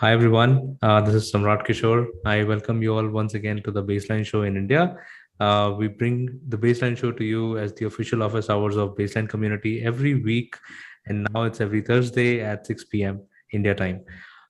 Hi everyone, this is Samrat Kishore. I welcome you all once again to the Baseline Show in India. We bring the Baseline Show to you as the official office hours of Baseline Community every week, and now it's every Thursday at 6 p.m. India time.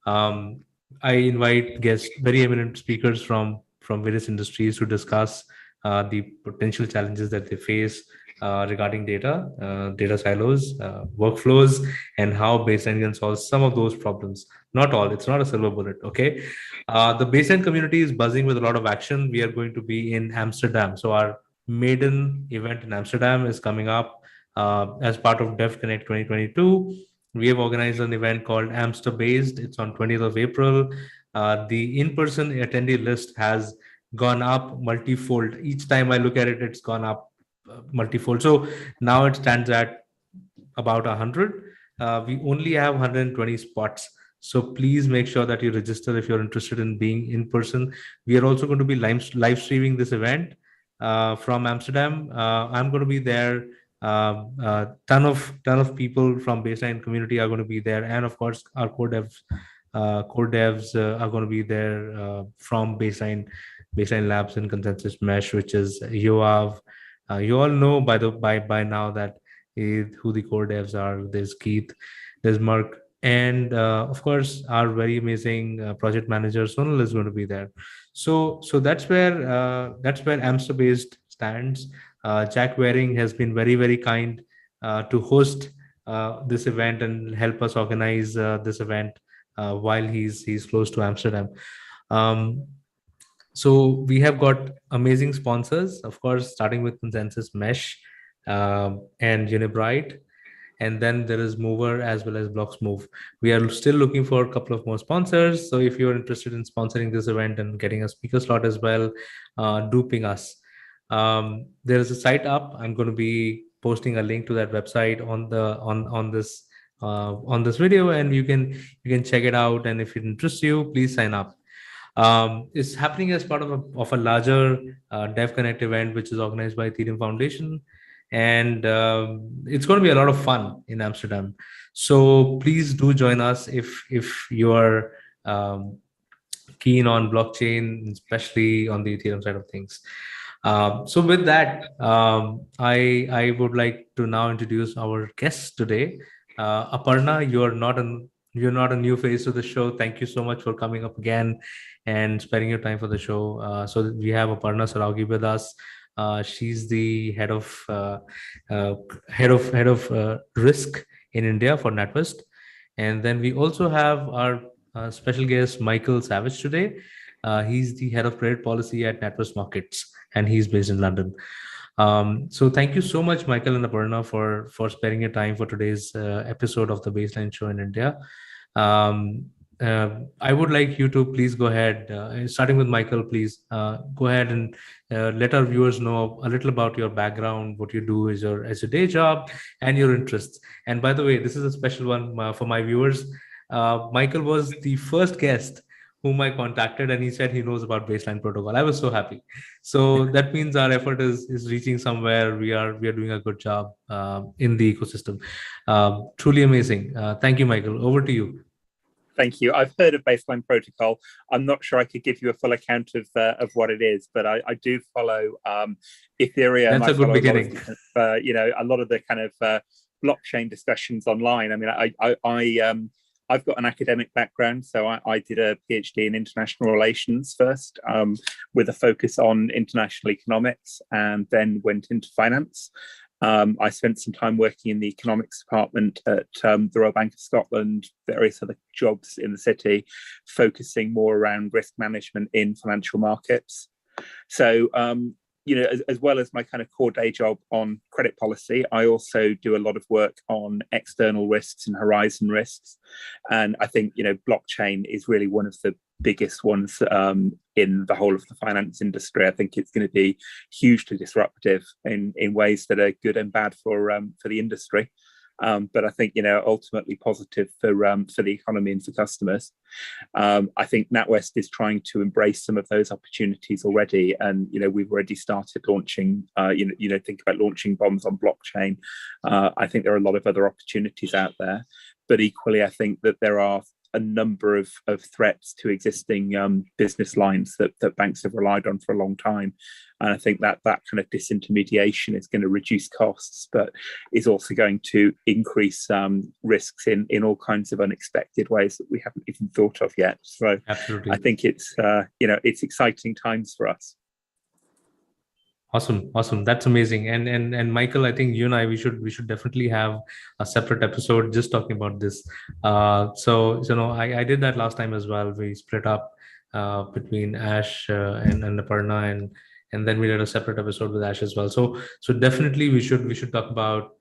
Um, I invite guests, very eminent speakers from various industries to discuss the potential challenges that they face regarding data silos, workflows, and how Baseline can solve some of those problems. Not all, it's not a silver bullet. Okay. The Baseline community is buzzing with a lot of action. We are going to be in Amsterdam. So, our maiden event in Amsterdam is coming up as part of Dev Connect 2022. We have organized an event called Amster Based. It's on 20th of April. The in person attendee list has gone up multifold. Each time I look at it, it's gone up multifold. So, now it stands at about 100. We only have 120 spots. So please make sure that you register if you're interested in being in person. We are also going to be live streaming this event from Amsterdam. I'm going to be there. Ton of people from Baseline community are going to be there, and of course our core devs are going to be there from Baseline Labs and Consensus Mesh, which is Yoav. You all know by now that who the core devs are. There's Keith, there's Mark, and of course our very amazing project manager Sonal is going to be there. So that's where Amster based stands. Jack Waring has been very kind to host this event and help us organize this event while he's close to Amsterdam. um, so we have got amazing sponsors, of course, starting with Consensus Mesh and Unibright, and then there is Mover as well as Blocks Move. We are still looking for a couple of more sponsors. So if you're interested in sponsoring this event and getting a speaker slot as well, do ping us. There is a site up. I'm going to be posting a link to that website on this video, and you can check it out. And if it interests you, please sign up. It's happening as part of a larger Dev Connect event, which is organized by Ethereum Foundation, and it's going to be a lot of fun in Amsterdam. So please do join us if you are um, keen on blockchain, especially on the Ethereum side of things. So with that, I would like to now introduce our guest today, Aparna. You're not a new face to the show. Thank you so much for coming up again and sparing your time for the show. So we have Aparna Saraugi with us. She's the uh, head of risk in India for NatWest, and then we also have our special guest Michael Savage today. He's the head of credit policy at NatWest Markets, and he's based in London. So thank you so much, Michael and Aparna, for sparing your time for today's episode of the Baseline Show in India. Um, I would like you to please go ahead, starting with Michael, please go ahead and let our viewers know a little about your background, what you do as your day job, and your interests. And by the way, this is a special one for my viewers. Michael was the first guest whom I contacted, and he said he knows about Baseline Protocol. I was so happy. So that means our effort is reaching somewhere. We are doing a good job in the ecosystem. Truly amazing. Thank you, Michael. Over to you. Thank you. I've heard of Baseline Protocol. I'm not sure I could give you a full account of what it is, but I do follow Ethereum. That's a good beginning. A lot of the kind of blockchain discussions online. I mean, I've got an academic background, so I did a PhD in international relations first, with a focus on international economics, and then went into finance. I spent some time working in the economics department at the Royal Bank of Scotland, various other jobs in the city, focusing more around risk management in financial markets. So, as well as my kind of core day job on credit policy, I also do a lot of work on external risks and horizon risks. And I think, blockchain is really one of the biggest ones in the whole of the finance industry. I think it's going to be hugely disruptive in ways that are good and bad for the industry. But I think, ultimately positive for the economy and for customers. I think NatWest is trying to embrace some of those opportunities already, and we've already started launching. Think about launching bonds on blockchain. I think there are a lot of other opportunities out there, but equally, I think that there are a number of threats to existing business lines that banks have relied on for a long time. And I think that kind of disintermediation is going to reduce costs, but is also going to increase risks in all kinds of unexpected ways that we haven't even thought of yet. So absolutely, I think it's exciting times for us. Awesome. That's amazing. And Michael, I think you and I we should definitely have a separate episode just talking about this. So I did that last time as well. We split up between Ash and Aparna, and then we did a separate episode with Ash as well. So definitely we should talk about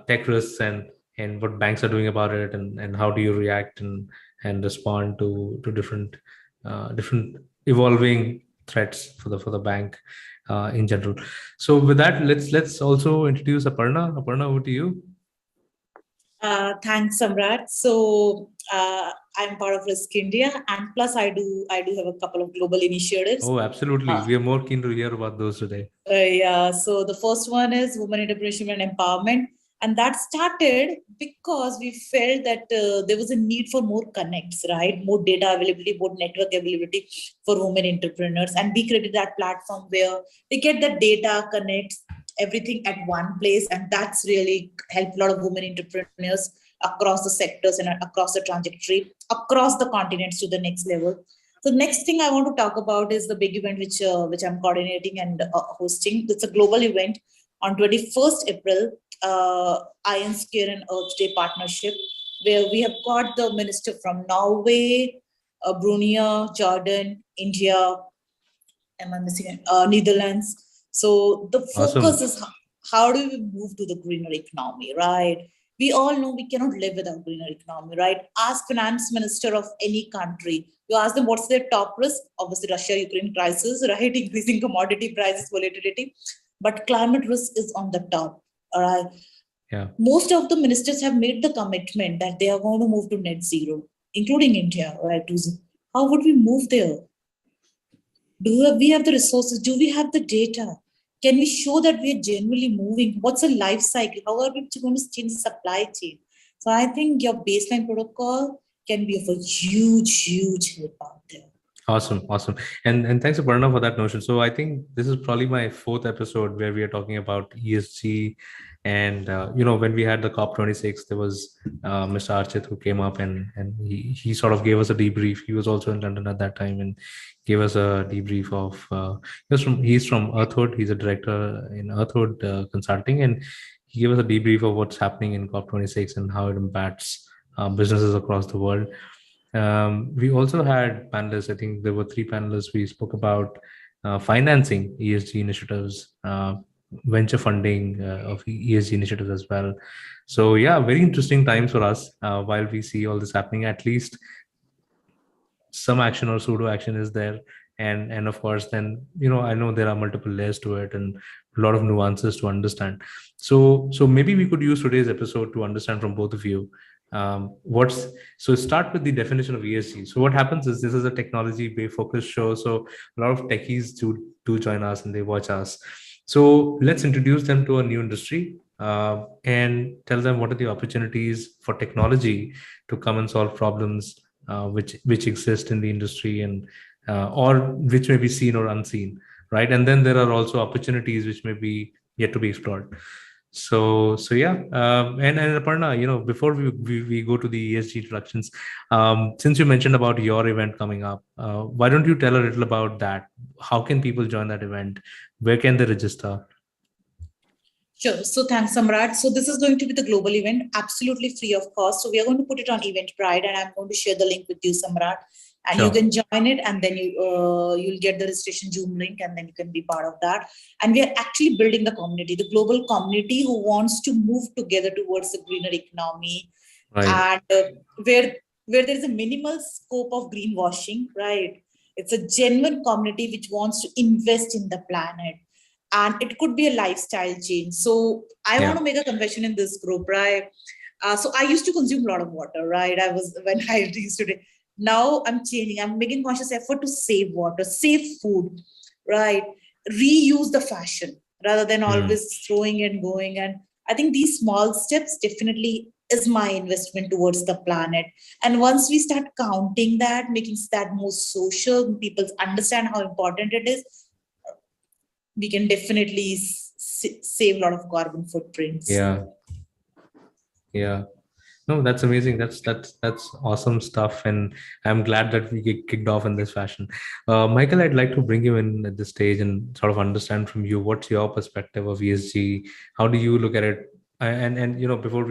tech risks and what banks are doing about it, and how do you react and respond to different evolving threats for the bank in general. So with that, let's also introduce Aparna. Aparna, over to you. Thanks, Samrat. So I'm part of Risk India, and plus I do have a couple of global initiatives. Oh, absolutely. We are more keen to hear about those today. Yeah. So the first one is women entrepreneurship and empowerment, and that started because we felt that there was a need for more connects, right? More data availability, more network availability for women entrepreneurs, and we created that platform where they get the data, connects, everything at one place, and that's really helped a lot of women entrepreneurs across the sectors and across the trajectory, across the continents to the next level. So next thing I want to talk about is the big event which I'm coordinating and hosting. It's a global event on 21st April, Iron Scare and Earth Day partnership, where we have got the minister from Norway, Brunei, Jordan, India, am I missing Netherlands. So the focus is how do we move to the greener economy, right? We all know we cannot live without greener economy, right? Ask finance minister of any country. You ask them what's their top risk. Obviously, Russia-Ukraine crisis, right? Increasing commodity prices, volatility. But climate risk is on the top, all right? Yeah. Most of the ministers have made the commitment that they are going to move to net zero, including India, right? How would we move there? Do we have the resources? Do we have the data? Can we show that we are genuinely moving? What's a life cycle? How are we going to change the supply chain? So I think your baseline protocol can be of a huge help out there. Awesome. And thanks, Aparna, for that notion. So I think this is probably my fourth episode where we are talking about ESG. And when we had the COP26, there was Mr. Archit who came up and he sort of gave us a debrief. He was also in London at that time and gave us a debrief of he's from Earthwood. He's a director in Earthwood Consulting, and he gave us a debrief of what's happening in COP26 and how it impacts businesses across the world. We also had panelists. I think there were 3 panelists. We spoke about financing ESG initiatives, venture funding of ESG initiatives as well. So yeah, very interesting times for us while we see all this happening. At least some action or pseudo action is there, and of course then I know there are multiple layers to it and a lot of nuances to understand. So maybe we could use today's episode to understand from both of you start with the definition of ESG. So what happens is this is a technology based focused show, so a lot of techies do join us and they watch us. So let's introduce them to a new industry and tell them what are the opportunities for technology to come and solve problems which exist in the industry and or which may be seen or unseen, right? And then there are also opportunities which may be yet to be explored. So yeah, and Aparna, before we go to the ESG introductions, since you mentioned about your event coming up, why don't you tell a little about that? How can people join that event? Where can they register? Sure. So thanks, Samrat. So this is going to be the global event, absolutely free of cost. So we are going to put it on Eventbrite, and I'm going to share the link with you, Samrat, and sure, you can join it, and then you'll get the registration Zoom link, and then you can be part of that. And we are actually building the community, the global community who wants to move together towards the greener economy, right, and where where there is a minimal scope of greenwashing, right? It's a genuine community which wants to invest in the planet. And it could be a lifestyle change. So I want to make a confession in this group, right? So I used to consume a lot of water, right? I was when I used to. Now I'm changing. I'm making conscious effort to save water, save food, right? Reuse the fashion rather than always throwing and going. And I think these small steps definitely is my investment towards the planet. And once we start counting that, making that more social, people understand how important it is, we can definitely save a lot of carbon footprints. Yeah. No, that's amazing. That's awesome stuff, and I'm glad that we get kicked off in this fashion. Michael, I'd like to bring you in at this stage and sort of understand from you what's your perspective of ESG. How do you look at it? And before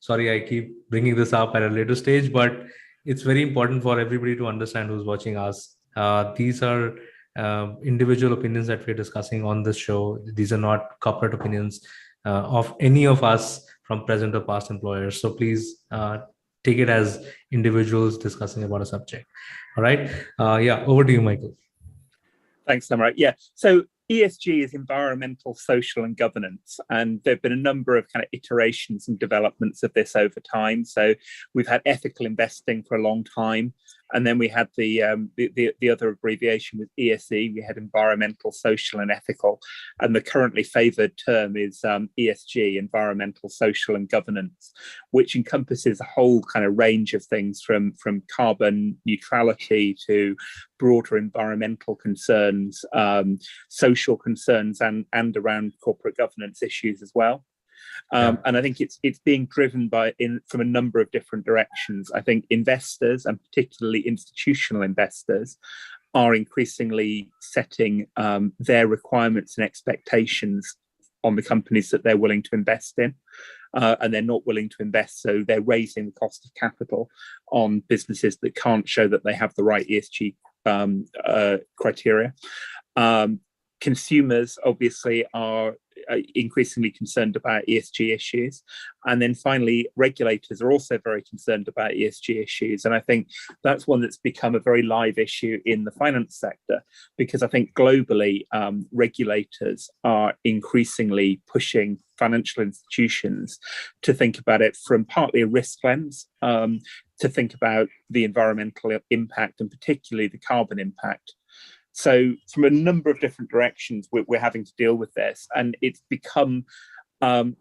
sorry, I keep bringing this up at a later stage, but it's very important for everybody to understand who's watching us. These are individual opinions that we're discussing on this show. These are not corporate opinions of any of us from present or past employers. So please take it as individuals discussing about a subject. All right. Over to you, Michael. Thanks, Samrat. Yeah. So ESG is environmental, social, and governance. And there have been a number of kind of iterations and developments of this over time. So we've had ethical investing for a long time. And then we had the other abbreviation was ESE. We had environmental, social, and ethical. And the currently favoured term is ESG, environmental, social, and governance, which encompasses a whole kind of range of things from carbon neutrality to broader environmental concerns, social concerns, and around corporate governance issues as well. And I think it's being driven from a number of different directions. I think investors, and particularly institutional investors, are increasingly setting their requirements and expectations on the companies that they're willing to invest in. And they're not willing to invest, so they're raising the cost of capital on businesses that can't show that they have the right ESG criteria. Consumers obviously are increasingly concerned about ESG issues. And then finally, regulators are also very concerned about ESG issues. And I think that's one that's become a very live issue in the finance sector, because I think globally, regulators are increasingly pushing financial institutions to think about it from partly a risk lens, to think about the environmental impact and particularly the carbon impact. So from a number of different directions, we're having to deal with this, and it's become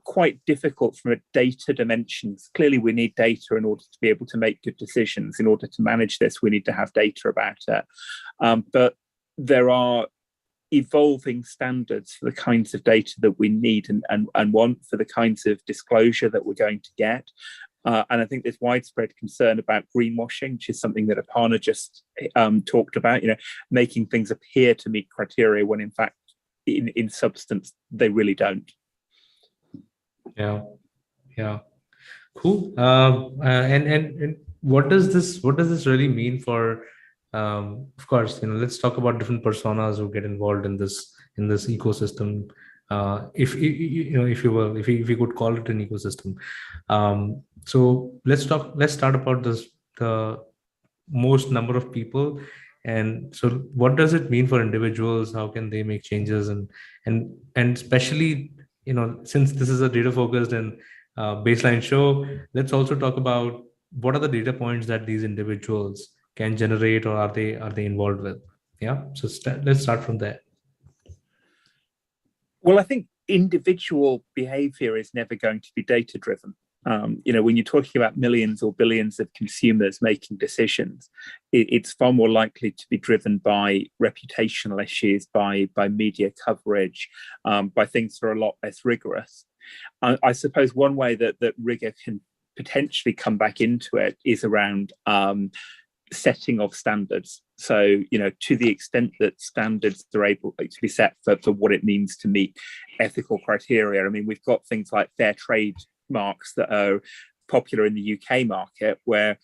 quite difficult from a data dimensions. Clearly, we need data in order to be able to make good decisions. In order to manage this, we need to have data about it. But there are evolving standards for the kinds of data that we need and want, for the kinds of disclosure that we're going to get. And I think there's widespread concern about greenwashing, which is something that Aparna just talked about, making things appear to meet criteria when in fact, in substance, they really don't. Yeah. Cool. And what does this really mean for, of course, let's talk about different personas who get involved in this ecosystem. If you could call it an ecosystem. So let's start about the most number of people. And so what does it mean for individuals? How can they make changes? And especially, since this is a data focused and baseline show, let's also talk about what are the data points that these individuals can generate, or are they involved with? So let's start from there. Well, I think individual behavior is never going to be data driven. When you're talking about millions or billions of consumers making decisions, it's far more likely to be driven by reputational issues, by media coverage, by things that are a lot less rigorous. I suppose one way that rigor can potentially come back into it is around setting of standards. So, to the extent that standards are able to be set for what it means to meet ethical criteria. I mean, we've got things like fair trade marks that are popular in the UK market, where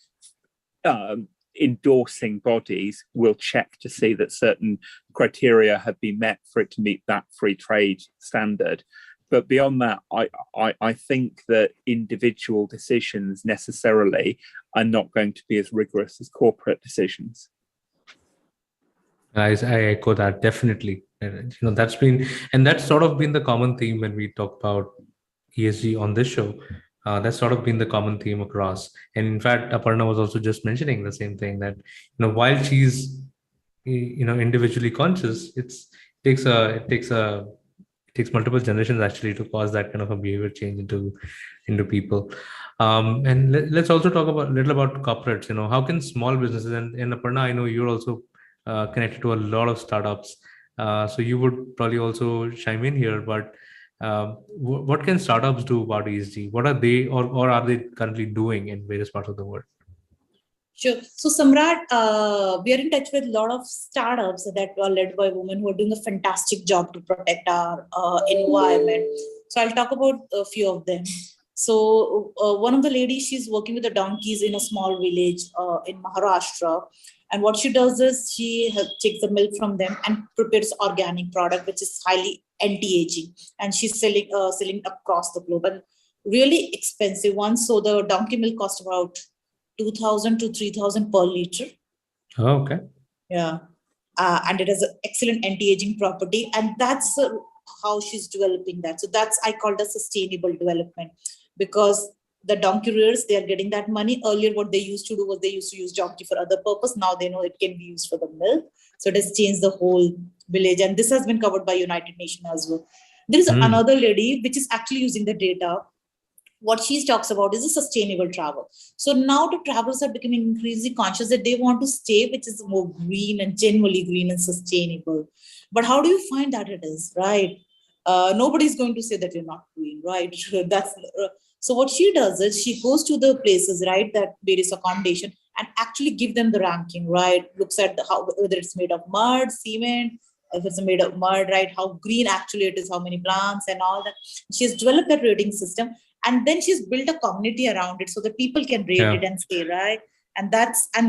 endorsing bodies will check to see that certain criteria have been met for it to meet that free trade standard. but beyond that, I think that individual decisions necessarily are not going to be as rigorous as corporate decisions. I echo that definitely. And, that's sort of been the common theme when we talk about ESG on this show. That's sort of been the common theme across. And in fact, Aparna was also just mentioning the same thing, that while she's individually conscious, it takes multiple generations actually to cause that kind of a behavior change into people. And let's also talk about a little about corporates. How can small businesses, and Aparna, I know you're also connected to a lot of startups, so you would probably also chime in here. But what can startups do about ESG? What are they, or are they currently doing in various parts of the world? Sure. So, Samrat, we are in touch with a lot of startups that are led by women who are doing a fantastic job to protect our environment. So, I'll talk about a few of them. So, one of the ladies, she's working with the donkeys in a small village in Maharashtra. And what she does is she takes the milk from them and prepares organic product, which is highly anti-aging. And she's selling across the globe, and really expensive ones. So, the donkey milk costs about 2,000 to 3,000 per liter. Oh, okay. Yeah. And it has an excellent anti-aging property. And that's how she's developing that. So that's, I call it a sustainable development, because the donkey rears, they are getting that money. Earlier, what they used to do was they used to use donkey for other purpose. Now they know it can be used for the milk. So it has changed the whole village. And this has been covered by United Nations as well. There is another lady which is actually using the data. What she talks about is a sustainable travel. So now the travelers are becoming increasingly conscious that they want to stay, which is more green and genuinely green and sustainable. But how do you find that it is, right? Nobody's going to say that you're not green, right? So what she does is she goes to the places, right, that various accommodation, and actually give them the ranking, right? Looks at whether it's made of mud, cement, if it's made of mud, right? How green actually it is, how many plants and all that. She's developed that rating system. And then she's built a community around it so that people can rate it and stay, right? And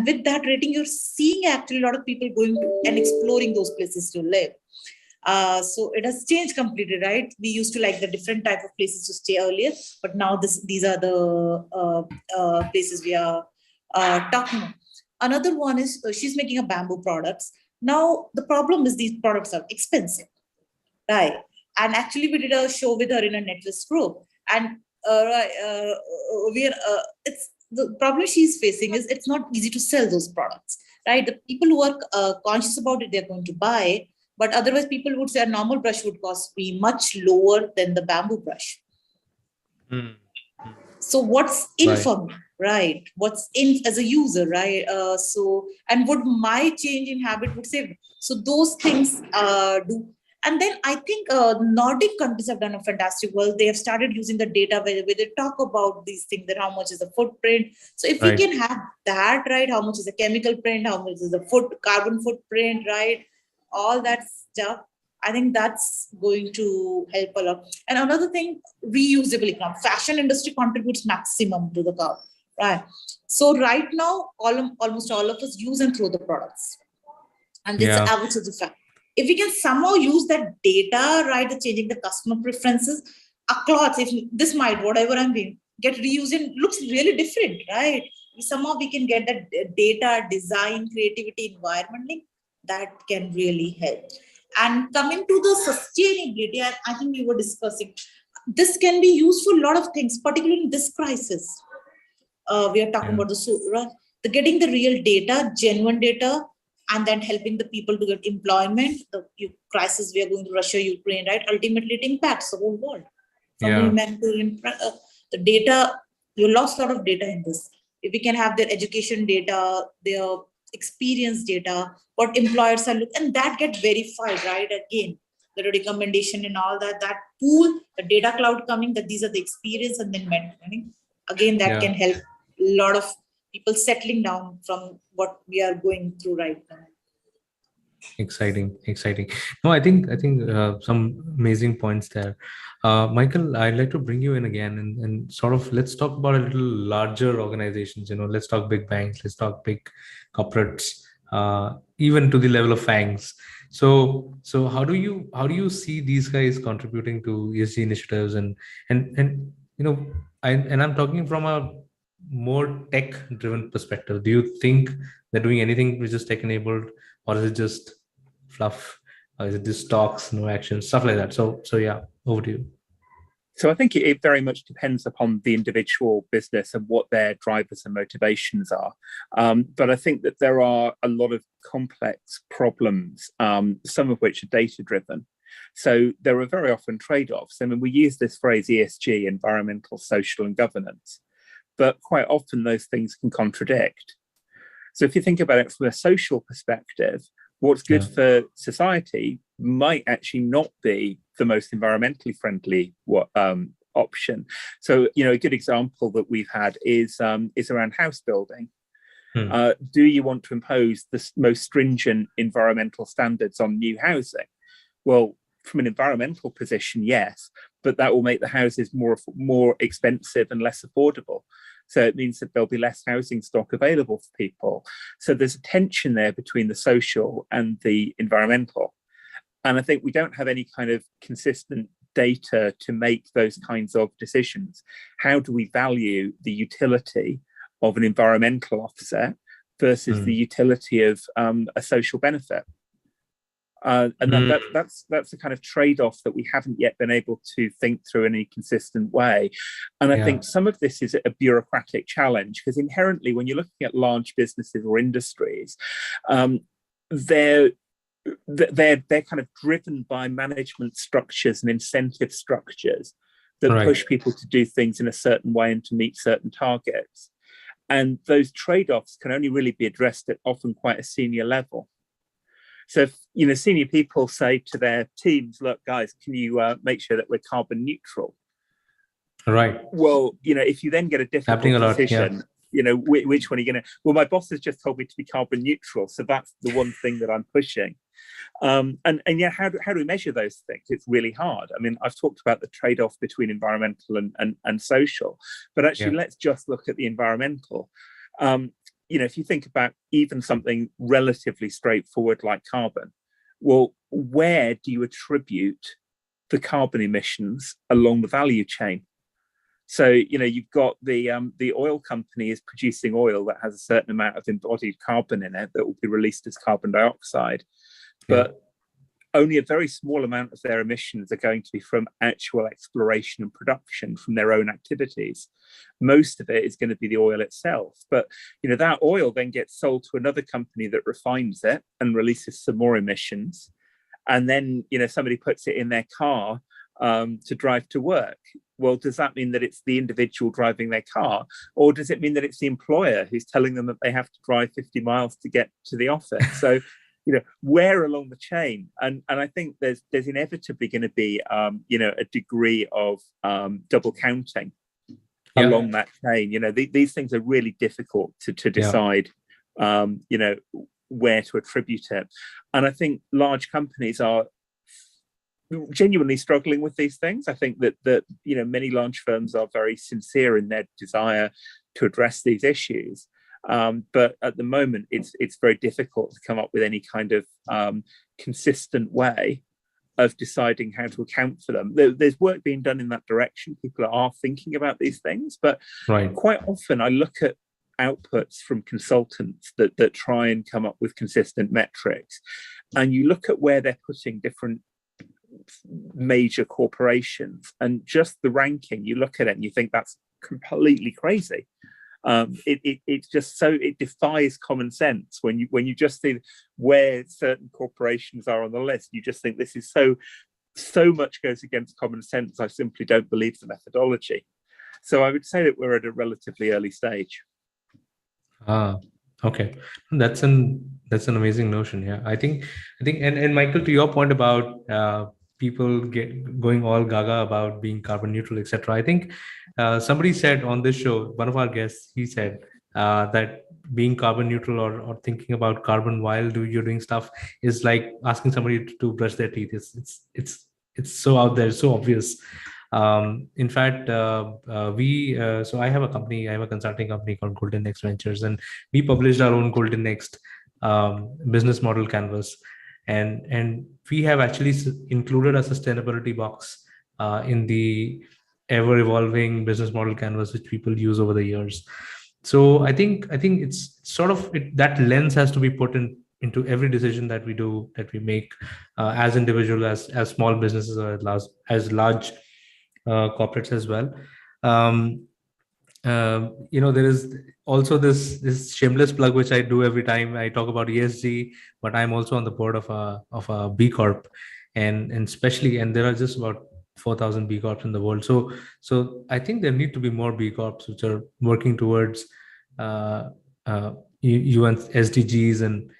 with that rating, you're seeing actually a lot of people going to and exploring those places to live. So it has changed completely, right? We used to like the different type of places to stay earlier, but now these are the places we are talking about. Another one is she's making a bamboo products. Now the problem is these products are expensive, right? And actually we did a show with her in a Netflix group, and it's the problem she's facing is it's not easy to sell those products, right? The people who are conscious about it, they're going to buy, but otherwise people would say a normal brush would cost me much lower than the bamboo brush. So what's in for me, right? What's in as a user, right? And would my change in habit would save me? So those things do. And then I think Nordic countries have done a fantastic work. They have started using the data where they talk about these things, that how much is the footprint. So if we can have that, right, how much is the chemical print, how much is the carbon footprint, right? All that stuff, I think that's going to help a lot. And another thing, reusable economy. Fashion industry contributes maximum to the carbon, right? So right now, almost all of us use and throw the products. And it's an average of the fact. If we can somehow use that data, right, changing the customer preferences, a cloth, if this might, whatever I'm doing, get reused and looks really different, right? Somehow we can get that data, design, creativity, environment link, that can really help. And coming to the sustainability, I think we were discussing, this can be used for a lot of things, particularly in this crisis. We are talking about the getting the real data, genuine data, and then helping the people to get employment. The crisis we are going to Russia, Ukraine, right? Ultimately, it impacts the whole world. The data, you lost a lot of data in this. If we can have their education data, their experience data, what employers are looking, and that get verified, right? Again, the recommendation and all that pool, the data cloud coming, that these are the experience, and then mentoring. Again, that can help a lot of people settling down from what we are going through right now. Exciting. No, I think some amazing points there. Michael, I'd like to bring you in again and sort of let's talk about a little larger organizations. Let's talk big banks, let's talk big corporates, even to the level of FANGs. So how do you see these guys contributing to ESG initiatives and I'm talking from a more tech driven perspective. Do you think they're doing anything which is tech enabled, or is it just fluff? Or is it just talks, no action, stuff like that? So yeah, over to you. So I think it very much depends upon the individual business and what their drivers and motivations are. But I think that there are a lot of complex problems, some of which are data driven. So there are very often trade-offs. I mean, we use this phrase ESG, environmental, social, and governance, but quite often those things can contradict. So if you think about it from a social perspective, what's good for society might actually not be the most environmentally friendly option. So, a good example that we've had is around house building. Do you want to impose the most stringent environmental standards on new housing? Well, from an environmental position, yes, but that will make the houses more expensive and less affordable. So it means that there'll be less housing stock available for people. So there's a tension there between the social and the environmental. And I think we don't have any kind of consistent data to make those kinds of decisions. How do we value the utility of an environmental offset versus the utility of a social benefit? And that's the kind of trade-off that we haven't yet been able to think through in a consistent way. And I think some of this is a bureaucratic challenge, because inherently, when you're looking at large businesses or industries, they're kind of driven by management structures and incentive structures that push people to do things in a certain way and to meet certain targets. And those trade-offs can only really be addressed at often quite a senior level. So if, senior people say to their teams, look, guys, can you make sure that we're carbon neutral? Right. Well, if you then get a difficult decision, which one are you going to? Well, my boss has just told me to be carbon neutral, so that's the one thing that I'm pushing. And yeah, how do we measure those things? It's really hard. I mean, I've talked about the trade-off between environmental and social, but actually, let's just look at the environmental. If you think about even something relatively straightforward like carbon, well, where do you attribute the carbon emissions along the value chain? So, you've got the oil company is producing oil that has a certain amount of embodied carbon in it that will be released as carbon dioxide, but only a very small amount of their emissions are going to be from actual exploration and production from their own activities. Most of it is going to be the oil itself. But, that oil then gets sold to another company that refines it and releases some more emissions. And then, somebody puts it in their car to drive to work. Well, does that mean that it's the individual driving their car? Or does it mean that it's the employer who's telling them that they have to drive 50 miles to get to the office? So, where along the chain? And I think there's inevitably going to be, a degree of double counting along that chain. These things are really difficult to decide, where to attribute it. And I think large companies are genuinely struggling with these things. I think that many large firms are very sincere in their desire to address these issues. But at the moment, it's very difficult to come up with any kind of consistent way of deciding how to account for them. There's work being done in that direction. People are thinking about these things, but quite often I look at outputs from consultants that try and come up with consistent metrics, and you look at where they're putting different major corporations and just the ranking, you look at it and you think that's completely crazy. It's just so, it defies common sense when you just see where certain corporations are on the list. You just think this is so much goes against common sense. I simply don't believe the methodology. So I would say that we're at a relatively early stage. Okay, that's an amazing notion. Yeah, I think and Michael, to your point about people going all gaga about being carbon neutral, etc. I think somebody said on this show, one of our guests, he said that being carbon neutral or thinking about carbon while you're doing stuff is like asking somebody to brush their teeth. It's so out there, so obvious. In fact, so I have a consulting company called Golden Next Ventures, and we published our own Golden Next business model canvas. and we have actually included a sustainability box in the ever evolving business model canvas which people use over the years. So I think it's sort of that lens has to be put into every decision that we do, that we make, as individual, as small businesses, or as large corporates as well. um, there is also this shameless plug which I do every time I talk about ESG, but I'm also on the board of a B Corp, and especially, and there are just about 4,000 B Corps in the world. So I think there need to be more B Corps which are working towards uh, uh, UN SDGs, and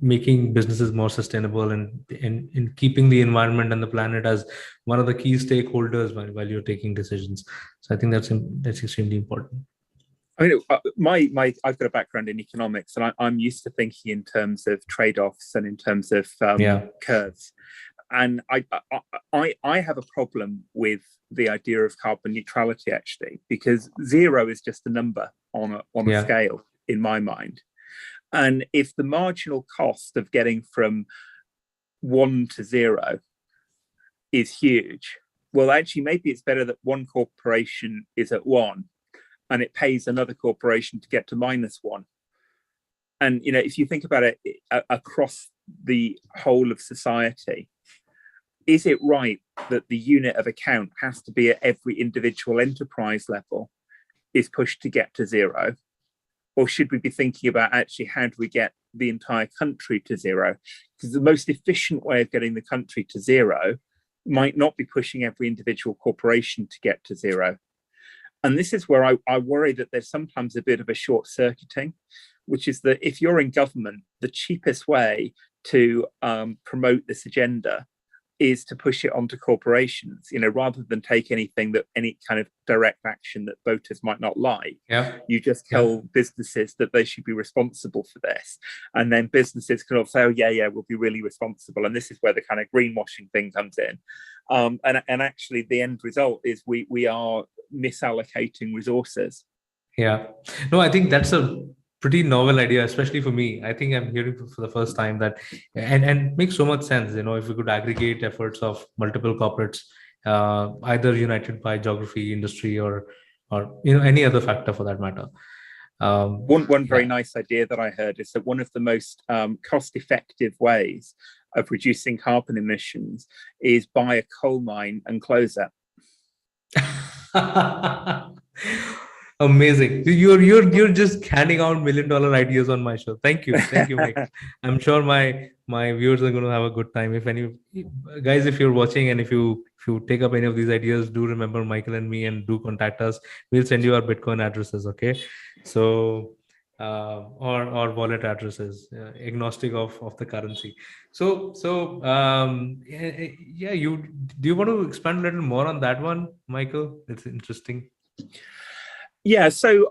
making businesses more sustainable, and keeping the environment and the planet as one of the key stakeholders while you're taking decisions. So I think that's extremely important. I mean, I've got a background in economics, and I'm used to thinking in terms of trade-offs and in terms of curves. And I have a problem with the idea of carbon neutrality, actually, because zero is just a number on a scale in my mind. And if the marginal cost of getting from 1 to 0 is huge, well, actually, maybe it's better that one corporation is at 1 and it pays another corporation to get to -1. And, if you think about it across the whole of society, is it right that the unit of account has to be at every individual enterprise level is pushed to get to 0? Or should we be thinking about actually how do we get the entire country to 0? Because the most efficient way of getting the country to 0 might not be pushing every individual corporation to get to 0. And this is where I worry that there's sometimes a bit of a short-circuiting, which is that if you're in government, the cheapest way to promote this agenda is to push it onto corporations, rather than take any kind of direct action that voters might not like. You just tell businesses that they should be responsible for this. And then businesses can all say, oh, yeah, we'll be really responsible. And this is where the kind of greenwashing thing comes in. And actually the end result is we are misallocating resources. No, I think that's a pretty novel idea, especially for me. I think I'm hearing for the first time that, and makes so much sense. If we could aggregate efforts of multiple corporates, either united by geography, industry, or any other factor for that matter. One very nice idea that I heard is that one of the most cost-effective ways of reducing carbon emissions is buy a coal mine and close it. Amazing. You're just handing out $1 million ideas on my show. Thank you, Mike. I'm sure my viewers are going to have a good time. If any guys, if you're watching, and if you take up any of these ideas, do remember Michael and me, and do contact us. We'll send you our Bitcoin addresses. Okay, so or wallet addresses, agnostic of the currency. So you do you want to expand a little more on that one, Michael? It's interesting. Yeah. So,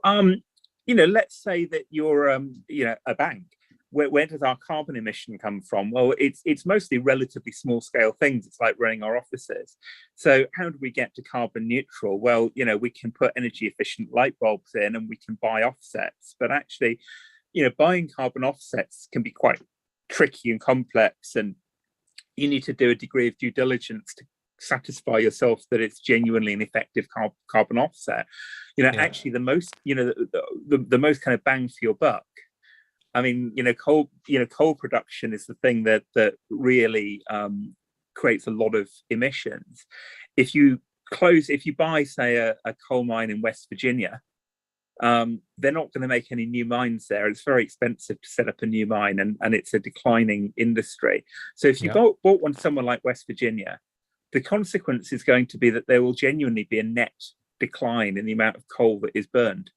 let's say that you're, a bank. Where does our carbon emission come from? Well, it's mostly relatively small scale things. It's like running our offices. So how do we get to carbon neutral? Well, we can put energy efficient light bulbs in, and we can buy offsets. But actually, buying carbon offsets can be quite tricky and complex, and you need to do a degree of due diligence to satisfy yourself that it's genuinely an effective carbon offset. Actually the most the most kind of bang for your buck. I mean, coal production is the thing that really creates a lot of emissions. If you buy, say, a coal mine in West Virginia, they're not going to make any new mines there. It's very expensive to set up a new mine, and it's a declining industry. So if you bought one somewhere like West Virginia, the consequence is going to be that there will genuinely be a net decline in the amount of coal that is burned,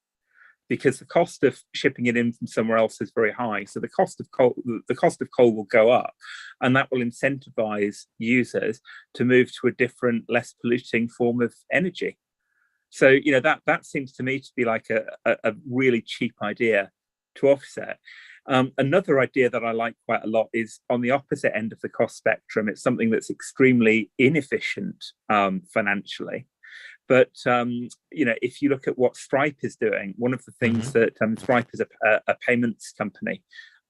because the cost of shipping it in from somewhere else is very high. So the cost of coal will go up, and that will incentivize users to move to a different, less polluting form of energy. So that seems to me to be like a really cheap idea to offset. Another idea that I like quite a lot is on the opposite end of the cost spectrum. It's something that's extremely inefficient financially. But if you look at what Stripe is doing, one of the things that Stripe is a payments company,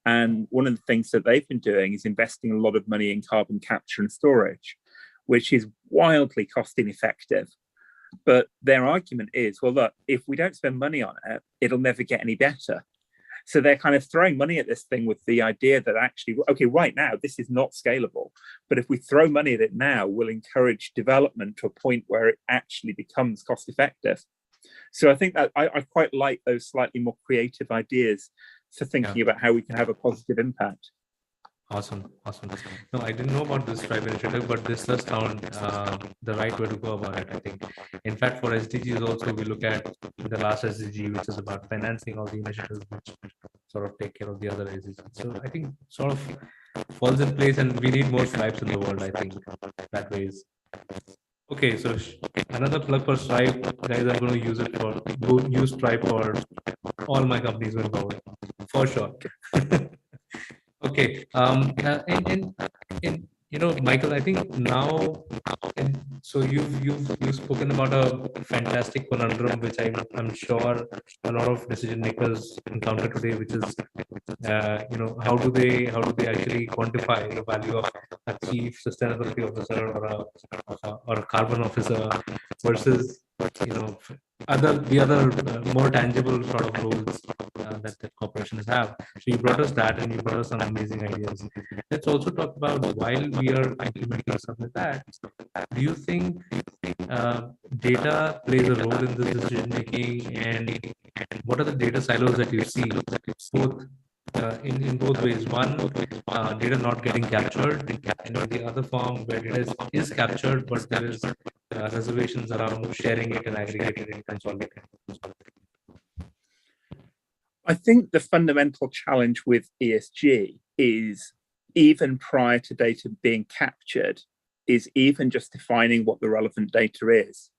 And one of the things that they've been doing is investing a lot of money in carbon capture and storage, which is wildly cost ineffective. But their argument is, well, look, if we don't spend money on it, it'll never get any better. So they're kind of throwing money at this thing with the idea that actually, okay, right now, this is not scalable. But if we throw money at it now, we'll encourage development to a point where it actually becomes cost effective. So I think that I quite like those slightly more creative ideas for thinking about how we can have a positive impact. Awesome. No, I didn't know about this tribe initiative, but this does sound the right way to go about it, I think. In fact, for SDGs also, we look at the last SDG, which is about financing all the initiatives which sort of take care of the other SDGs. So I think sort of falls in place, and we need more tribes in the world, I think, that way is. Okay, so another plug for Stripe, guys. I'm going to use it for use Stripe for all my companies going forward, for sure. Okay. And Michael, I think now, so you've spoken about a fantastic conundrum, which I'm sure a lot of decision makers encounter today, which is, how do they actually quantify the value of a chief sustainability officer or a carbon officer versus the other more tangible sort of roles that corporations have. So you brought us that, and you brought us some amazing ideas. Let's also talk about, while we are implementing something like that, do you think data plays a role in this decision making, and what are the data silos that you see, both in both ways? One, data not getting captured, and in the other form where data is captured, but there is reservations around sharing it and aggregating it and consolidating it. I think the fundamental challenge with ESG is, even prior to data being captured, is even just defining what the relevant data is.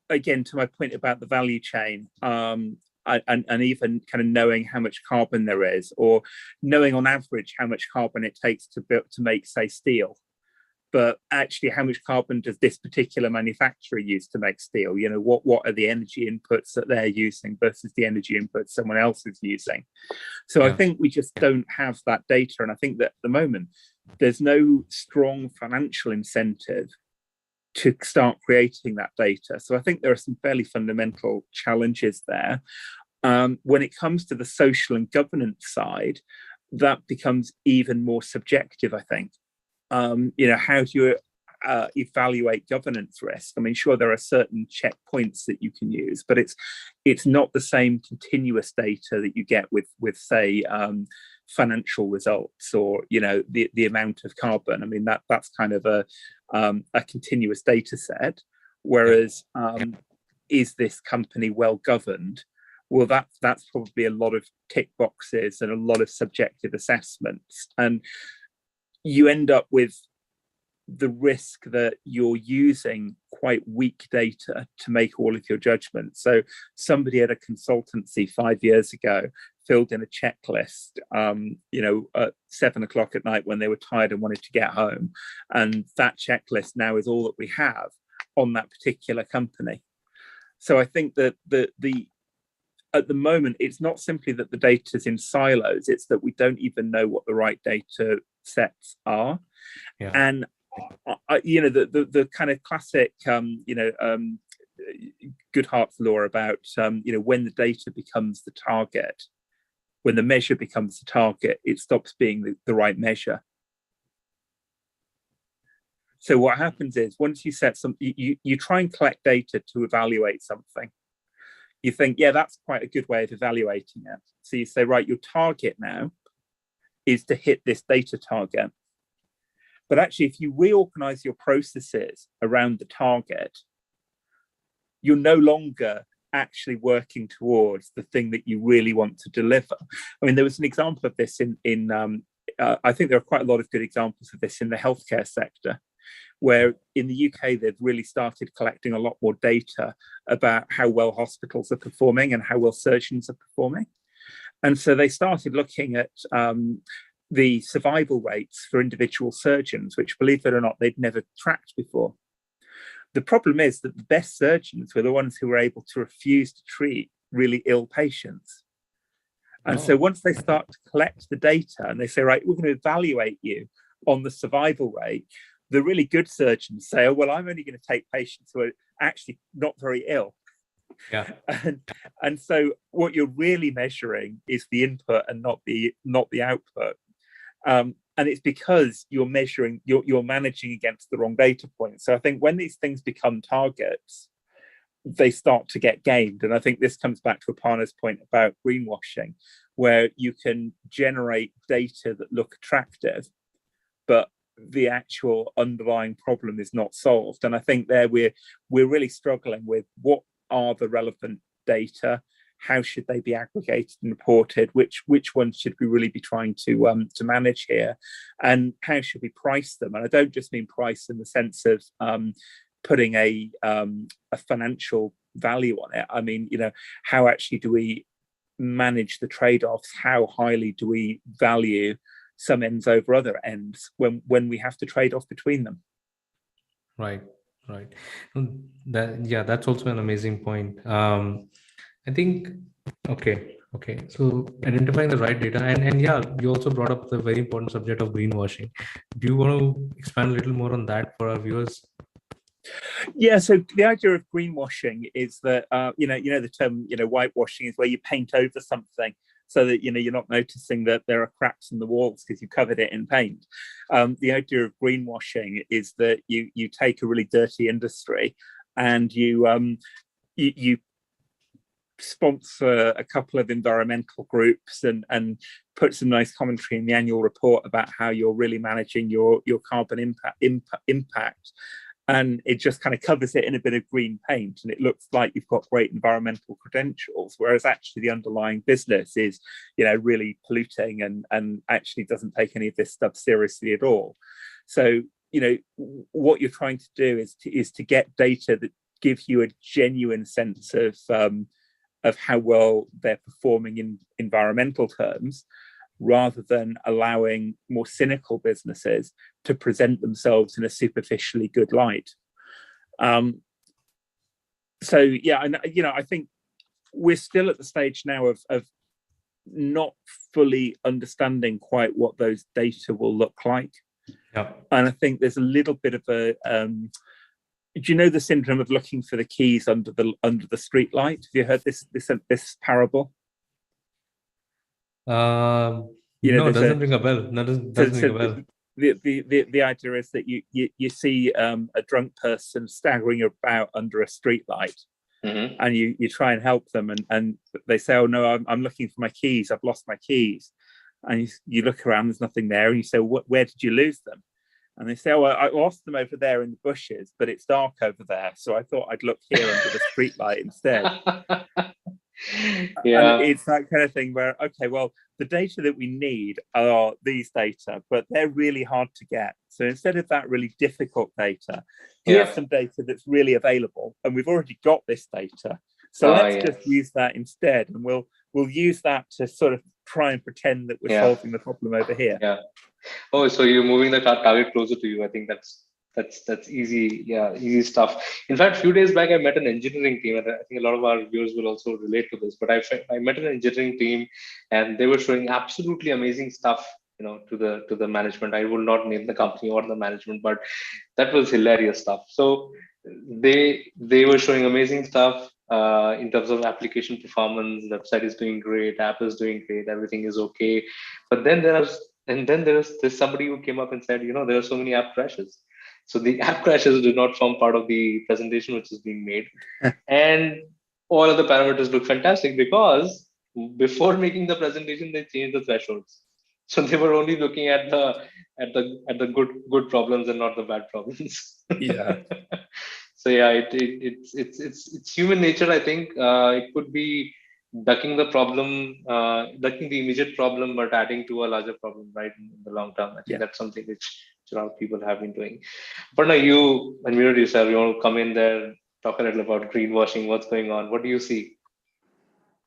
Again, to my point about the value chain, and even kind of knowing how much carbon there is, or knowing on average how much carbon it takes to make, say, steel. But actually, how much carbon does this particular manufacturer use to make steel? What are the energy inputs that they're using versus the energy inputs someone else is using? So I think we just don't have that data. And I think that at the moment, there's no strong financial incentive to start creating that data. So I think there are some fairly fundamental challenges there. When it comes to the social and governance side, that becomes even more subjective, I think. How do you evaluate governance risk? I mean, sure, there are certain checkpoints that you can use, but it's not the same continuous data that you get with say, financial results, or the amount of carbon. I mean, that's kind of a continuous data set. Whereas, is this company well governed? Well, that's probably a lot of tick boxes and a lot of subjective assessments, and you end up with the risk that you're using quite weak data to make all of your judgments. So somebody at a consultancy 5 years ago filled in a checklist, at 7 o'clock at night when they were tired and wanted to get home. And that checklist now is all that we have on that particular company. So I think that at the moment, it's not simply that the data is in silos, it's that we don't even know what the right data sets are. And the kind of classic Goodhart's law about when the data becomes the target, when the measure becomes the target, it stops being the right measure. So what happens is, once you set something, you try and collect data to evaluate something. You think, that's quite a good way of evaluating it. So you say, right, your target now is to hit this data target. But actually, if you reorganize your processes around the target, you're no longer actually working towards the thing that you really want to deliver. I mean, there was an example of this in I think there are quite a lot of good examples of this in the healthcare sector, where in the UK, they've really started collecting a lot more data about how well hospitals are performing and how well surgeons are performing. And so they started looking at the survival rates for individual surgeons, which, believe it or not, they'd never tracked before. The problem is that the best surgeons were the ones who were able to refuse to treat really ill patients. And so once they start to collect the data and they say, right, we're going to evaluate you on the survival rate, the really good surgeons say, oh, well, I'm only going to take patients who are actually not very ill. Yeah. And so what you're really measuring is the input and not the output. And it's because you're measuring, you're managing against the wrong data points. So I think when these things become targets, they start to get gamed. And I think this comes back to Aparna's point about greenwashing, where you can generate data that look attractive, but the actual underlying problem is not solved. And I think there we're really struggling with what are the relevant data, how should they be aggregated and reported, which ones should we really be trying to manage here, and how should we price them? And I don't just mean price in the sense of putting a financial value on it. I mean, how actually do we manage the trade-offs? How highly do we value some ends over other ends when we have to trade off between them? Right. That's also an amazing point. I think, okay. So identifying the right data, and you also brought up the very important subject of greenwashing. Do you want to expand a little more on that for our viewers? Yeah, so the idea of greenwashing is that the term whitewashing is where you paint over something so that you're not noticing that there are cracks in the walls because you covered it in paint. The idea of greenwashing is that you take a really dirty industry and you sponsor a couple of environmental groups and put some nice commentary in the annual report about how you're really managing your carbon impact. And it just kind of covers it in a bit of green paint, and it looks like you've got great environmental credentials, whereas actually the underlying business is, really polluting and actually doesn't take any of this stuff seriously at all. So, what you're trying to do is to get data that gives you a genuine sense of how well they're performing in environmental terms, rather than allowing more cynical businesses to present themselves in a superficially good light. I think we're still at the stage now of not fully understanding quite what those data will look like. Yeah. And I think there's a little bit of a do you know the syndrome of looking for the keys under the street light? Have you heard this parable? No, doesn't ring a bell. No, doesn't ring a bell. The idea is that you see a drunk person staggering about under a street light, and you try and help them, and they say, "Oh no, I'm looking for my keys. I've lost my keys." And you look around, there's nothing there, and you say, "Where did you lose them?" And they say, "Oh, I lost them over there in the bushes, but it's dark over there, so I thought I'd look here under the street light instead." Yeah, and it's that kind of thing where, okay, well, the data that we need are these data, but they're really hard to get. So instead of that really difficult data, here's some data that's really available, and we've already got this data. So let's just use that instead, and we'll use that to sort of try and pretend that we're solving the problem over here. Yeah. Oh, so you're moving the target closer to you. I think that's easy. Yeah, easy stuff. In fact, a few days back, I met an engineering team, and I think a lot of our viewers will also relate to this. But I met an engineering team, and they were showing absolutely amazing stuff, to the management. I will not name the company or the management, but that was hilarious stuff. So they were showing amazing stuff in terms of application performance. Website is doing great, app is doing great, everything is okay. But then there's somebody who came up and said, there are so many app crashes. So the app crashes do not form part of the presentation which is being made. And all of the parameters look fantastic because before making the presentation, they changed the thresholds. So they were only looking at the good problems and not the bad problems. Yeah. So yeah, it's human nature. I think it could be ducking the immediate problem, but adding to a larger problem, right, in the long term. I think that's something which a lot of people have been doing. But now you and Miro, you want to come in there, talk a little about greenwashing, what's going on, what do you see?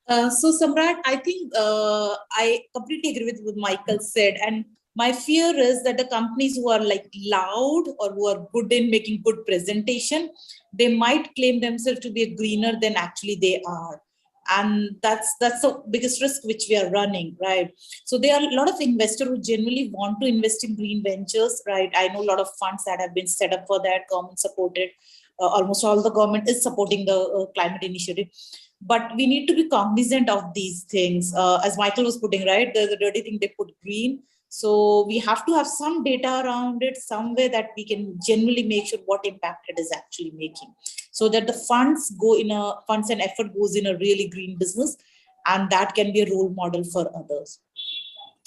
So Samrat, I think I completely agree with what Michael said, and my fear is that the companies who are like loud or who are good in making good presentation, they might claim themselves to be greener than actually they are. And that's the biggest risk which we are running, right? So there are a lot of investors who genuinely want to invest in green ventures, right? I know a lot of funds that have been set up for that, government supported. Almost all the government is supporting the climate initiative. But we need to be cognizant of these things. As Michael was putting, right, there's a dirty thing, they put green. So we have to have some data around it, some way that we can generally make sure what impact it is actually making, so that the funds and effort goes in a really green business, and that can be a role model for others.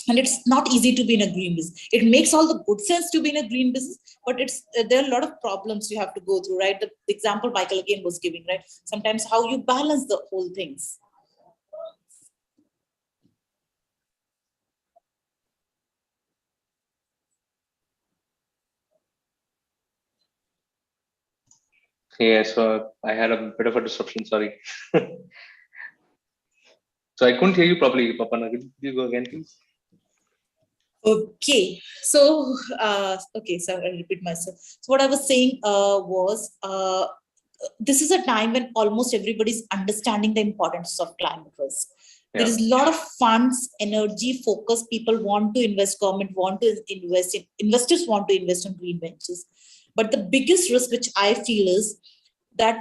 And it's not easy to be in a green business. It makes all the good sense to be in a green business, but there are a lot of problems you have to go through, right? The example Michael again was giving, right? Sometimes how you balance the whole things. Yeah, so I had a bit of a disruption, sorry. So I couldn't hear you properly, Papana. Could you go again, please? Okay, so so I'll repeat myself. So what I was saying was this is a time when almost everybody's understanding the importance of climate risk. There is a lot of funds, energy, focus. People want to invest, government want to invest, investors want to invest in green ventures. But the biggest risk which I feel is that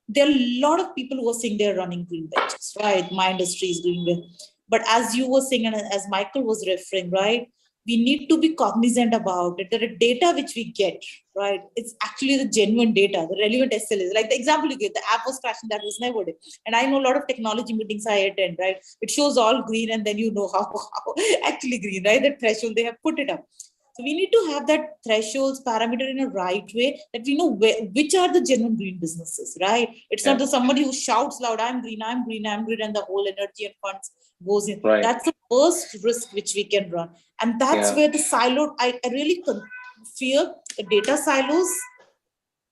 there are a lot of people who are saying they're running green ventures, right? My industry is doing well. But as you were saying, and as Michael was referring, right, we need to be cognizant about it. There are data which we get, right? It's actually the genuine data, the relevant SLAs. Like the example you gave, the app was crashing, that was never it. And I know a lot of technology meetings I attend, right? It shows all green, and then you know how actually green, right? The threshold, they have put it up. So we need to have that thresholds parameter in a right way, that we know which are the genuine green businesses, right? It's not the somebody who shouts loud, I'm green, I'm green, I'm green, and the whole energy and funds goes in. Right. That's the first risk which we can run. And that's where the silo, I really fear data silos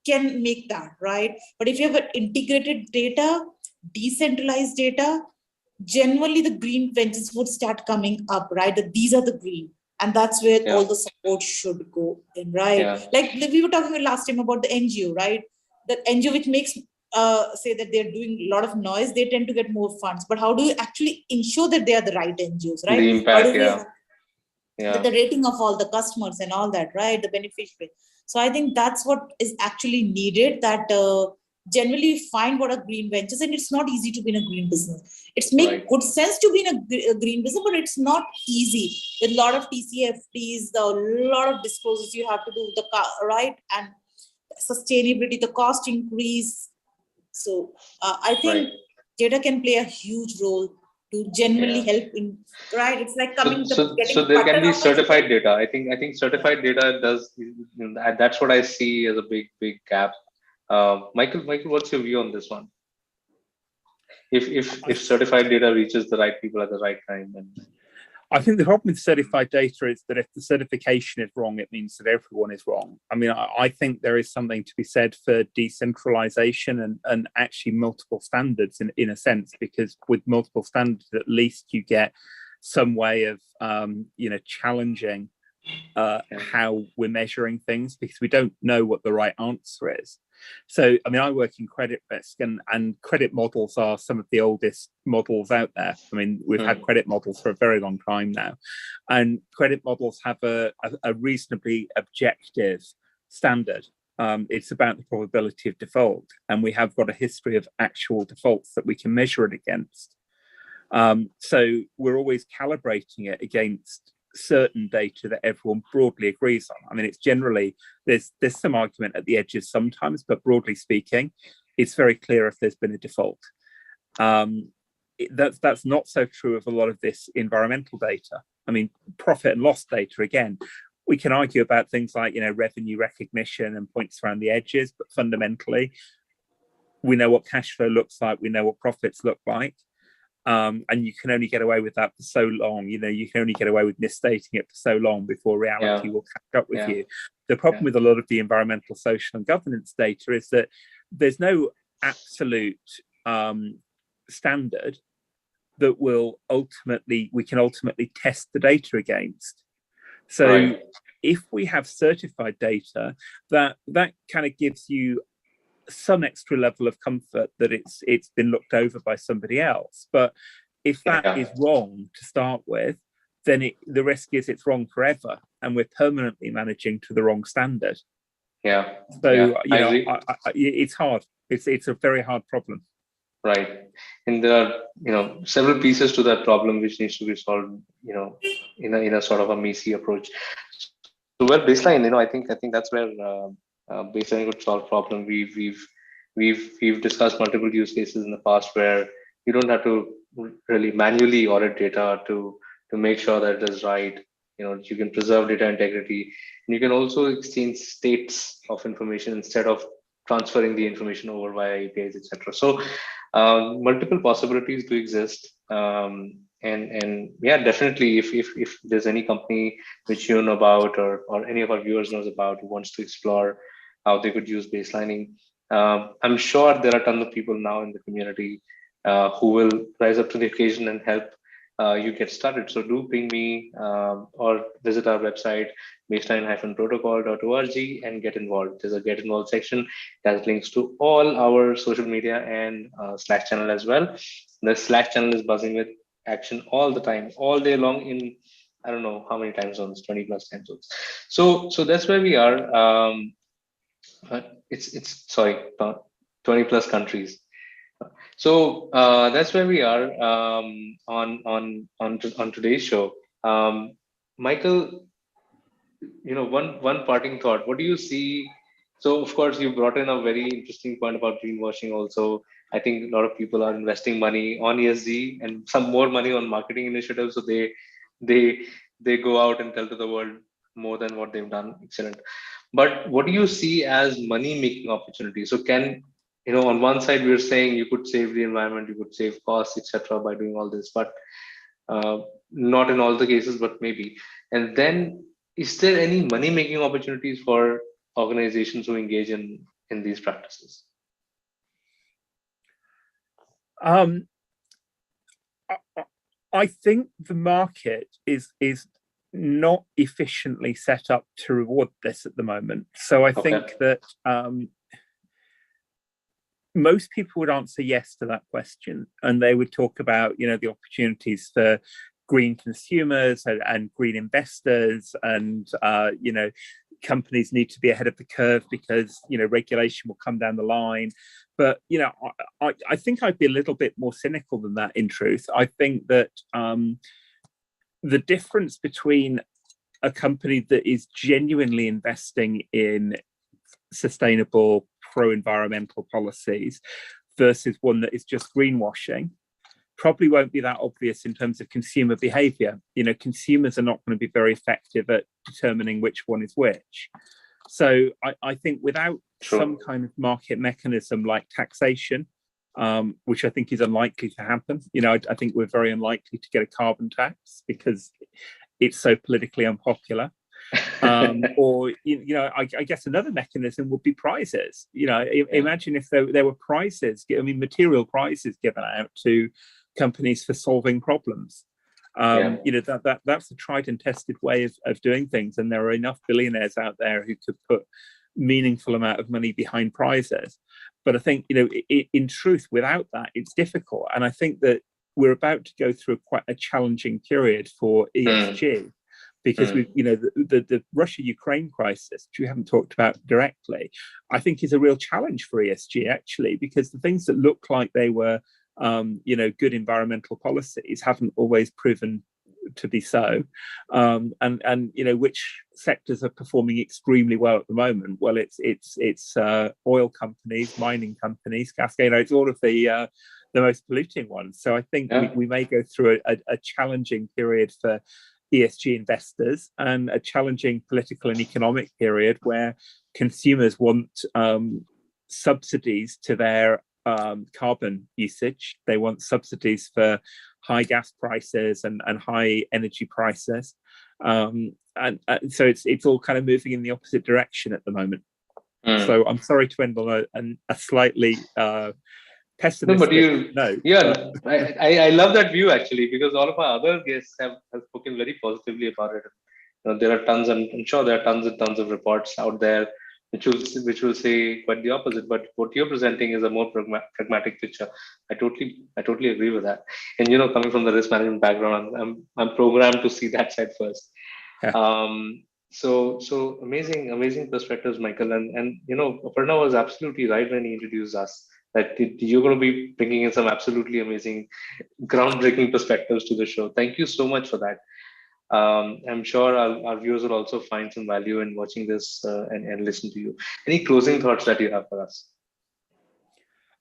can make that, right? But if you have an integrated data, decentralized data, generally the green ventures would start coming up, right? That these are the green. And that's where all the support should go in, right? Like we were talking last time about the NGO, right? The NGO which makes say that they're doing a lot of noise, they tend to get more funds. But how do you actually ensure that they are the right NGOs, right? The impact, the rating of all the customers and all that, right? The beneficiary. So I think that's what is actually needed, that generally find what are green ventures, and it's not easy to be in a green business. It's make good sense to be in a green business, but it's not easy. With a lot of TCFTs, a lot of disclosures you have to do, right? And sustainability, the cost increase. So I think data can play a huge role to genuinely help in, right? It's like getting so there can be certified data. I think certified data does, that's what I see as a big gap. Michael, what's your view on this one? If certified data reaches the right people at the right time, and I think the problem with certified data is that if the certification is wrong, it means that everyone is wrong. I mean, I think there is something to be said for decentralization and actually multiple standards in a sense, because with multiple standards, at least you get some way of, challenging how we're measuring things, because we don't know what the right answer is. So, I mean, I work in credit risk, and credit models are some of the oldest models out there. I mean, we've had credit models for a very long time now, and credit models have a reasonably objective standard. It's about the probability of default, and we have got a history of actual defaults that we can measure it against. So we're always calibrating it against certain data that everyone broadly agrees on. I mean, it's generally, there's some argument at the edges sometimes, but broadly speaking, it's very clear if there's been a default. That's not so true of a lot of this environmental data. I mean, profit and loss data, again, we can argue about things like, revenue recognition and points around the edges, but fundamentally, we know what cash flow looks like, we know what profits look like. And you can only get away with that for so long. You can only get away with misstating it for so long before reality will catch up with you. The problem with a lot of the environmental, social, and governance data is that there's no absolute standard that we can ultimately test the data against. So if we have certified data, that kind of gives you some extra level of comfort that it's been looked over by somebody else. But if that is wrong to start with, then the risk is it's wrong forever, and we're permanently managing to the wrong standard. Yeah. So it's hard. It's a very hard problem. Right. And there are, several pieces to that problem which needs to be solved, in a sort of a messy approach. So baseline, I think that's where baseline could solve problem. We've discussed multiple use cases in the past where you don't have to really manually audit data to make sure that it is right. You can preserve data integrity, and you can also exchange states of information instead of transferring the information over via APIs, etc. So multiple possibilities do exist. And yeah, definitely if there's any company which you know about, or any of our viewers knows about, who wants to explore how they could use baselining, I'm sure there are tons of people now in the community who will rise up to the occasion and help you get started. So do ping me or visit our website, baseline-protocol.org, and get involved. There's a get involved section that has links to all our social media and Slack channel as well. The Slack channel is buzzing with action all the time, all day long, in I don't know how many time zones, 20 plus time zones. So that's where we are. It's sorry, 20 plus countries. So that's where we are on today's show. Michael, one parting thought. What do you see? So of course you brought in a very interesting point about greenwashing. Also, I think a lot of people are investing money on ESG and some more money on marketing initiatives. So they go out and tell to the world more than what they've done. Excellent. But what do you see as money making opportunities? So on one side we're saying you could save the environment, you could save costs, etc., by doing all this, but not in all the cases, but maybe. And then, is there any money making opportunities for organizations who engage in these practices? I think the market is not efficiently set up to reward this at the moment. So I think that most people would answer yes to that question, and they would talk about the opportunities for green consumers and green investors, and companies need to be ahead of the curve because regulation will come down the line. But I think I'd be a little bit more cynical than that, in truth. I think that the difference between a company that is genuinely investing in sustainable pro-environmental policies versus one that is just greenwashing probably won't be that obvious in terms of consumer behavior. Consumers are not going to be very effective at determining which one is which. So I think without some kind of market mechanism like taxation, which I think is unlikely to happen, I think we're very unlikely to get a carbon tax because it's so politically unpopular. Or I guess another mechanism would be prizes. Imagine if there were prizes, material prizes given out to companies for solving problems. That's a tried and tested way of doing things, and there are enough billionaires out there who could put meaningful amount of money behind prizes. But I think in truth, without that, it's difficult. And I think that we're about to go through quite a challenging period for ESG. Because the Russia-Ukraine crisis, which we haven't talked about directly, I think is a real challenge for ESG, actually, because the things that look like they were, good environmental policies haven't always proven to be so. And which sectors are performing extremely well at the moment? Well, it's oil companies, mining companies, Cascade. It's all of the most polluting ones. So I think we may go through a challenging period for ESG investors, and a challenging political and economic period where consumers want subsidies to their carbon usage. They want subsidies for high gas prices and high energy prices. And so it's all kind of moving in the opposite direction at the moment. So I'm sorry to end on a slightly pessimistic note. Yeah, I love that view, actually, because all of our other guests have spoken very positively about it. There are tons, and I'm sure there are tons and tons of reports out there which will say quite the opposite. But what you're presenting is a more pragmatic picture. I totally agree with that. And coming from the risk management background, I'm programmed to see that side first. Yeah. So amazing perspectives, Michael. And Aparna was absolutely right when he introduced us that you're going to be bringing in some absolutely amazing, groundbreaking perspectives to the show. Thank you so much for that. I'm sure our viewers will also find some value in watching this and listen to you. Any closing thoughts that you have for us?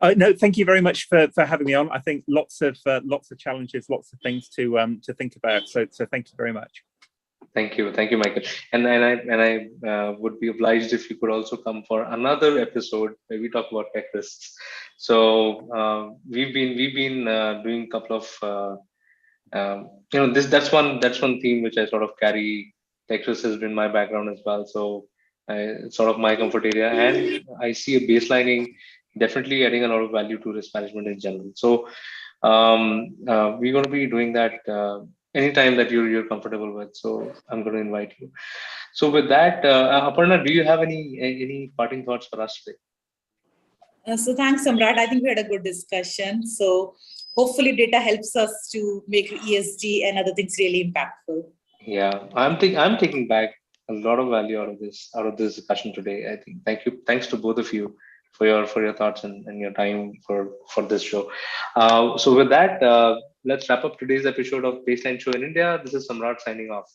No, thank you very much for having me on. I think lots of challenges, lots of things to think about. So thank you very much. Thank you, Michael. And I would be obliged if you could also come for another episode where we talk about tech risks. So we've been doing a couple of that's one theme which I sort of carry. Tech risks has been my background as well, so it's sort of my comfort area, and I see a baselining definitely adding a lot of value to risk management in general. So we're going to be doing that anytime that you're comfortable with. So I'm going to invite you. So with that, Aparna, do you have any parting thoughts for us today? So thanks, Samrat. I think we had a good discussion. So hopefully data helps us to make ESG and other things really impactful. Yeah, I'm taking back a lot of value out of this discussion today. I think thanks to both of you for your thoughts and your time for this show. So with that, let's wrap up today's episode of Baseline Show in India. This is Samrat signing off.